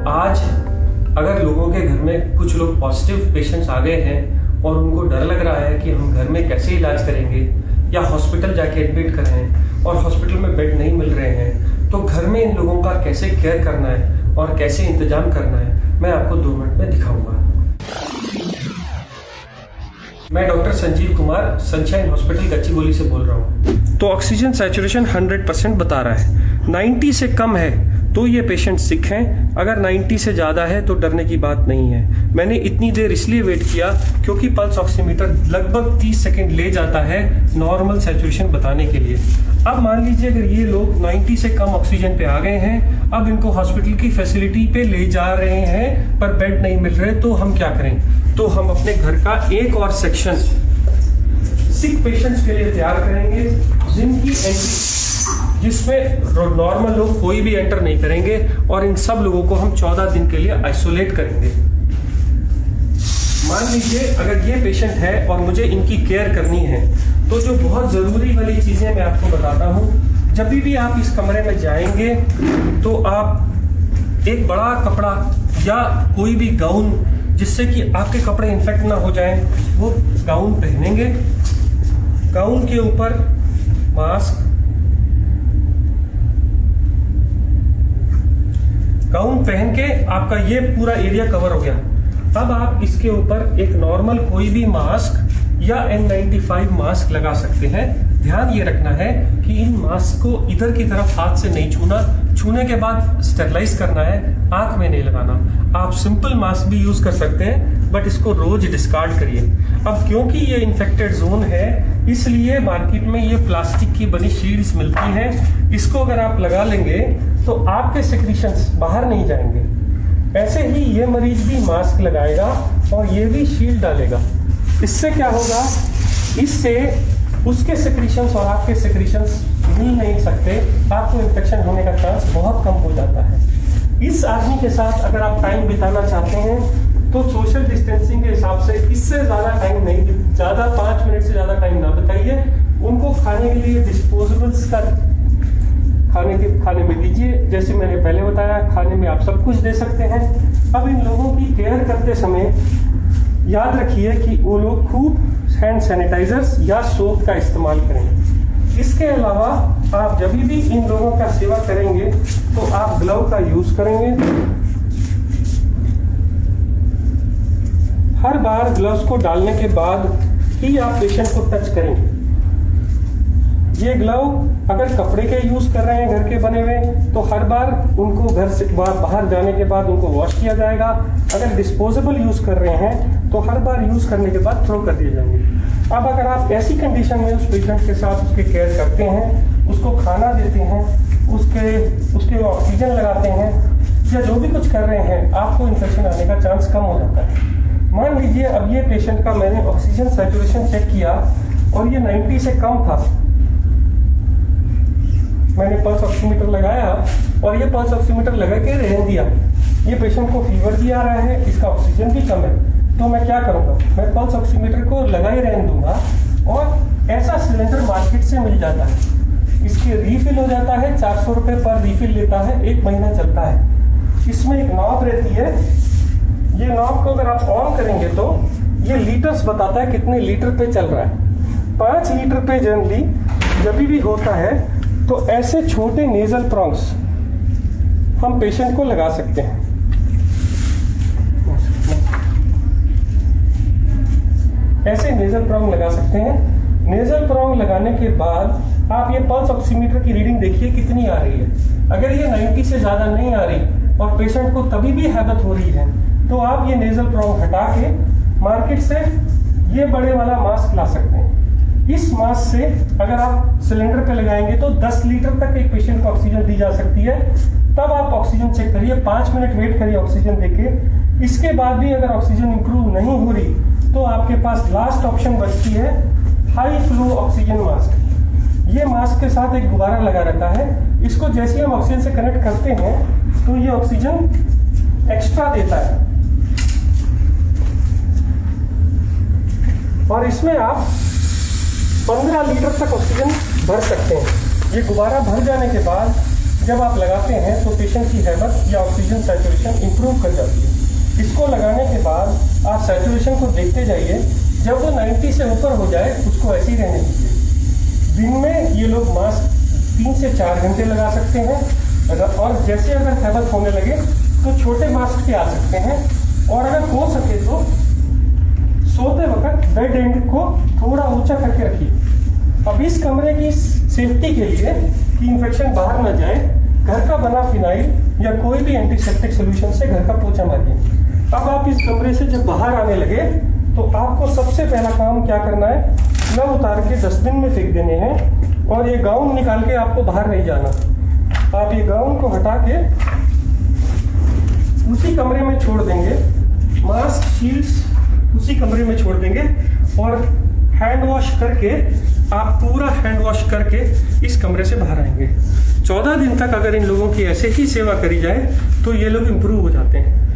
आज अगर लोगों के घर में कुछ लोग पॉजिटिव पेशेंट्स आ गए हैं और उनको डर लग रहा है कि हम घर में कैसे इलाज करेंगे या हॉस्पिटल जाके एडमिट कर रहे हैं और हॉस्पिटल में बेड नहीं मिल रहे हैं, तो घर में इन लोगों का कैसे केयर करना है और कैसे इंतजाम करना है, मैं आपको 2 मिनट में दिखाऊंगा। मैं doctor Sanjeev Kumar sunshine hospital Gachibowli से बोल रहा हूँ। तो ऑक्सीजन सैचुरेशन 100% बता रहा है, 90 से कम है तो ये पेशेंट सिक हैं, अगर 90 से ज़्यादा है तो डरने की बात नहीं है। मैंने इतनी देर इसलिए वेट किया क्योंकि पल्स ऑक्सीमीटर लगभग 30 सेकंड ले जाता है नॉर्मल सैचुरेशन बताने के लिए। अब मान लीजिए अगर ये लोग 90 से कम ऑक्सीजन पे आ गए हैं, अब इनको हॉस्पिटल की फैसिलिटी पे ले जा रहे हैं पर बेड नहीं मिल रहे, तो हम क्या करें? तो हम अपने घर का एक और सेक्शन सिक पेशेंट्स के लिए तैयार करेंगे, जिनकी एंट्री जिसमें नॉर्मल लोग कोई भी एंटर नहीं करेंगे, और इन सब लोगों को हम 14 दिन के लिए आइसोलेट करेंगे। मान लीजिए अगर ये पेशेंट है और मुझे इनकी केयर करनी है, तो जो बहुत ज़रूरी वाली चीज़ें मैं आपको बताता हूँ। जब भी आप इस कमरे में जाएंगे तो आप एक बड़ा कपड़ा या कोई भी गाउन जिससे कि आपके कपड़े इन्फेक्ट ना हो जाएं, वो गाउन पहनेंगे। गाउन के ऊपर मास्क, गाउन पहन के आपका ये पूरा एरिया कवर हो गया। अब आप इसके ऊपर एक नॉर्मल कोई भी मास्क या N95 मास्क लगा सकते हैं। ध्यान ये रखना है कि इन मास्क को इधर की तरफ हाथ से नहीं छूना, छूने के बाद स्टेरलाइज करना है, आंख में नहीं लगाना। आप सिंपल मास्क भी यूज कर सकते हैं, बट इसको रोज डिस्कार्ड करिए। अब क्योंकि ये इन्फेक्टेड जोन है, इसलिए मार्केट में ये प्लास्टिक की बनी शील्ड्स मिलती हैं। इसको अगर आप लगा लेंगे तो आपके सेक्रीशंस बाहर नहीं जाएंगे। ऐसे ही ये मरीज भी मास्क लगाएगा और ये भी शील्ड डालेगा। इससे क्या होगा? इससे उसके सेक्रीशंस और आपके सेक्रीशंस मिल नहीं सकते, आपको इन्फेक्शन होने का चांस बहुत कम हो जाता है। इस आदमी के साथ अगर आप टाइम बिताना चाहते हैं तो सोशल डिस्टेंसिंग के हिसाब से इससे ज़्यादा टाइम नहीं, ज़्यादा 5 मिनट से ज़्यादा टाइम ना बिताइए। उनको खाने के लिए डिस्पोजेबल्स का खाने में दीजिए। जैसे मैंने पहले बताया, खाने में आप सब कुछ दे सकते हैं। अब इन लोगों की केयर करते समय याद रखिए कि वो लोग खूब हैंड सैनिटाइजर्स या सोप का इस्तेमाल करें। इसके अलावा आप जब भी इन लोगों का सेवा करेंगे तो आप ग्लव का यूज करेंगे। हर बार ग्लव्स को डालने के बाद ही आप पेशेंट को टच करेंगे। ये ग्लव अगर कपड़े के यूज कर रहे हैं घर के बने हुए, तो हर बार उनको घर से बाहर जाने के बाद उनको वॉश किया जाएगा। अगर डिस्पोजेबल यूज कर रहे हैं तो हर बार यूज करने के बाद थ्रो कर दिए जाएंगे। अब अगर आप ऐसी कंडीशन में उस पेशेंट के साथ उसके केयर करते हैं, उसको खाना देते हैं, उसके ऑक्सीजन लगाते हैं या जो भी कुछ कर रहे हैं, आपको इन्फेक्शन आने का चांस कम हो जाता है। मान लीजिए अब ये पेशेंट का मैंने ऑक्सीजन सैचुरेशन चेक किया और ये 90 से कम था। मैंने पल्स ऑक्सीमीटर लगाया और ये पल्स ऑक्सीमीटर लगा के रहने दिया। ये पेशेंट को फीवर भी आ रहा है, इसका ऑक्सीजन भी कम है, तो मैं क्या करूँगा? मैं पल्स ऑक्सीमीटर को लगा ही रहने दूंगा। और ऐसा सिलेंडर मार्केट से मिल जाता है, इसकी रीफिल हो जाता है, 400 रुपये पर रीफिल लेता है, 1 महीना चलता है। इसमें एक नॉब रहती है, ये नॉब को अगर आप ऑन करेंगे तो ये लीटर्स बताता है कितने लीटर पे चल रहा है। 5 लीटर पे जनरली जब भी होता है तो ऐसे छोटे नेजल प्रॉन्ग्स हम पेशेंट को लगा सकते हैं। ऐसे नेजल प्रॉन्ग लगा सकते हैं। नेजल प्रॉन्ग लगाने के बाद आप ये पल्स ऑक्सीमीटर की रीडिंग देखिए कितनी आ रही है। अगर ये 90 से ज़्यादा नहीं आ रही और पेशेंट को तभी भी हैबत हो रही है, तो आप ये नेजल प्रॉन्ग हटा के मार्केट से ये बड़े वाला मास्क ला सकते हैं। इस मास्क से अगर आप सिलेंडर पे लगाएंगे तो 10 लीटर तक एक पेशेंट को ऑक्सीजन दी जा सकती है। तब आप ऑक्सीजन चेक करिए, 5 मिनट वेट करिए ऑक्सीजन देके। इसके बाद भी अगर ऑक्सीजन इंप्रूव नहीं हो रही तो आपके पास लास्ट ऑप्शन बचती है हाई फ्लो ऑक्सीजन मास्क। ये मास्क के साथ एक गुब्बारा लगा रहता है, इसको जैसे हम ऑक्सीजन से कनेक्ट करते हैं तो ये ऑक्सीजन एक्स्ट्रा देता है और इसमें आप 15 लीटर तक ऑक्सीजन भर सकते हैं। ये गुब्बारा भर जाने के बाद जब आप लगाते हैं तो पेशेंट की हैबत या ऑक्सीजन सैचुरेशन इंप्रूव कर जाती है। इसको लगाने के बाद आप सैचुरेशन को देखते जाइए, जब वो 90 से ऊपर हो जाए उसको ऐसे ही रहने दीजिए। दिन में ये लोग मास्क 3 से 4 घंटे लगा सकते हैं, और जैसे अगर हैबत होने लगे तो छोटे मास्क पे आ सकते हैं। और अगर हो सके तो सोते वक्त बेड एंड को थोड़ा ऊंचा करके रखिए। अब इस कमरे की सेफ्टी के लिए कि इन्फेक्शन बाहर ना जाए, घर का बना फिनाइल या कोई भी एंटीसेप्टिक सोल्यूशन से घर का पोछा मारिए। अब आप इस कमरे से जब बाहर आने लगे तो आपको सबसे पहला काम क्या करना है, ग्लव उतार के डस्टबिन में फेंक देने हैं, और ये गाउन निकाल के आपको बाहर नहीं जाना। आप ये गाउन को हटा के उसी कमरे में छोड़ देंगे, मास्क शील्ड्स उसी कमरे में छोड़ देंगे, और हैंड वॉश करके आप पूरा हैंड वॉश करके इस कमरे से बाहर आएंगे। 14 दिन तक अगर इन लोगों की ऐसे ही सेवा करी जाए तो ये लोग इम्प्रूव हो जाते हैं।